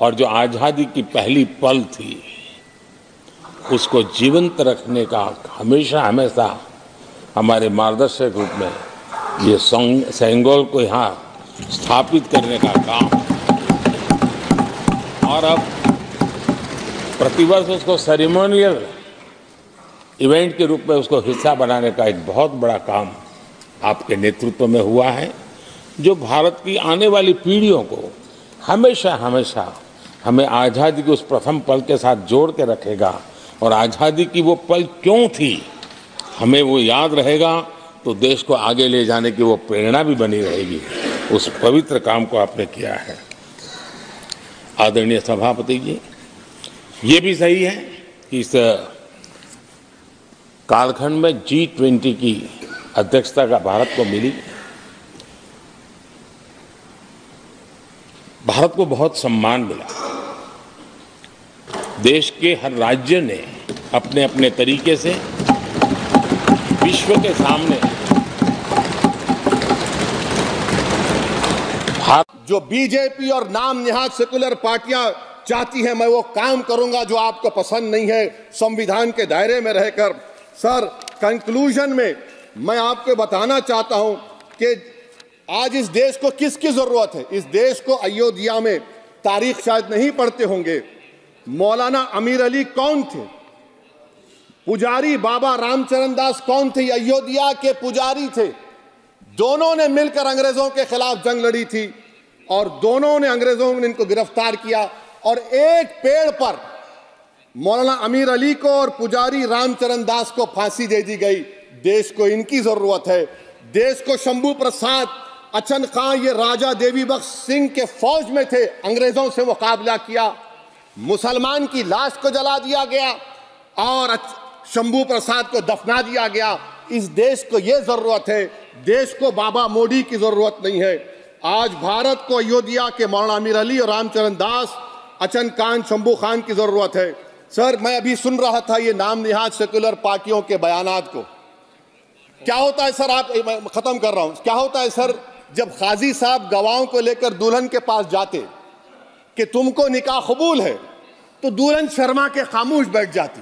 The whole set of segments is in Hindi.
और जो आज़ादी की पहली पल थी उसको जीवंत रखने का हमेशा हमेशा हमारे मार्गदर्शक रूप में ये सेंगोल को यहाँ स्थापित करने का काम, और अब प्रतिवर्ष उसको सेरेमोनियल इवेंट के रूप में उसको हिस्सा बनाने का एक बहुत बड़ा काम आपके नेतृत्व में हुआ है, जो भारत की आने वाली पीढ़ियों को हमेशा हमेशा हमें आज़ादी के उस प्रथम पल के साथ जोड़ के रखेगा, और आज़ादी की वो पल क्यों थी हमें वो याद रहेगा, तो देश को आगे ले जाने की वो प्रेरणा भी बनी रहेगी। उस पवित्र काम को आपने किया है। आदरणीय सभापति जी, ये भी सही है कि इस कालखंड में G20 की अध्यक्षता का भारत को मिली। भारत को बहुत सम्मान मिला। देश के हर राज्य ने अपने अपने तरीके से विश्व के सामने जो बीजेपी और नाम निहाद सेकुलर पार्टियां चाहती हैं, मैं वो काम करूंगा जो आपको पसंद नहीं है, संविधान के दायरे में रहकर। सर, कंक्लूजन में मैं आपको बताना चाहता हूं कि आज इस देश को किसकी जरूरत है। इस देश को अयोध्या में, तारीख शायद नहीं पढ़ते होंगे, मौलाना अमीर अली कौन थे, पुजारी बाबा रामचरण दास कौन थे, अयोध्या के पुजारी थे। दोनों ने मिलकर अंग्रेजों के खिलाफ जंग लड़ी थी और दोनों ने, अंग्रेजों ने इनको गिरफ्तार किया, और एक पेड़ पर मौलाना अमीर अली को और पुजारी रामचरण दास को फांसी दे दी गई। देश को इनकी जरूरत है। देश को शंभू प्रसाद, अचन खां, ये राजा देवी बख्श सिंह के फौज में थे, अंग्रेजों से मुकाबला किया, मुसलमान की लाश को जला दिया गया और शंभू प्रसाद को दफना दिया गया। इस देश को यह जरूरत है। देश को बाबा मोदी की जरूरत नहीं है। आज भारत को अयोध्या के मौलाना अमीर अली और रामचरण दास, अचन खान, शंभू खान की जरूरत है। सर, मैं अभी सुन रहा था ये नाम निहाद सेकुलर पार्टियों के बयानात को। क्या होता है सर, आप, खत्म कर रहा हूं, क्या होता है सर, जब काजी साहब गवाहों को लेकर दुल्हन के पास जाते कि तुमको निकाह कबूल है, तो दुल्हन शर्मा के खामोश बैठ जाती।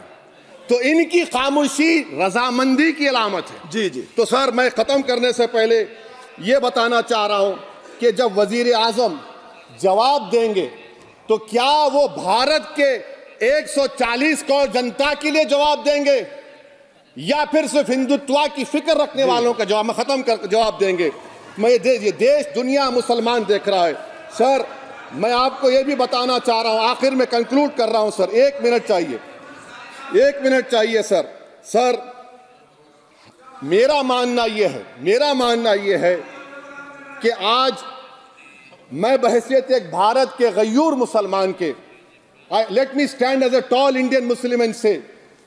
तो इनकी खामोशी रजामंदी की अलामत है। जी जी। तो सर, मैं खत्म करने से पहले ये बताना चाह रहा हूं कि जब वजीर आजम जवाब देंगे तो क्या वो भारत के 140 करोड़ जनता के लिए जवाब देंगे या फिर सिर्फ हिंदुत्व की फिक्र रखने वालों का जवाब, मैं खत्म कर जवाब देंगे। मैं ये देश, दुनिया, मुसलमान देख रहा है। सर, मैं आपको ये भी बताना चाह रहा हूं, आखिर में कंक्लूड कर रहा हूं सर, 1 मिनट चाहिए, 1 मिनट चाहिए सर। सर, मेरा मानना यह है कि आज मैं बहैसियत एक भारत के गयूर मुसलमान के, let me stand as a tall Indian Muslim and say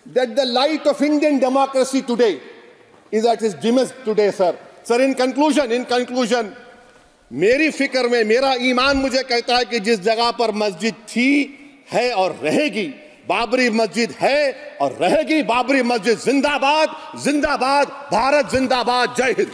that the light of Indian democracy today is at its dimmest today, sir. Sir, in conclusion, मेरी फिक्र में, मेरा ईमान मुझे कहता है कि जिस जगह पर मस्जिद थी, है और रहेगी, बाबरी मस्जिद है और रहेगी बाबरी मस्जिद। जिंदाबाद, जिंदाबाद, भारत जिंदाबाद। जय हिंद।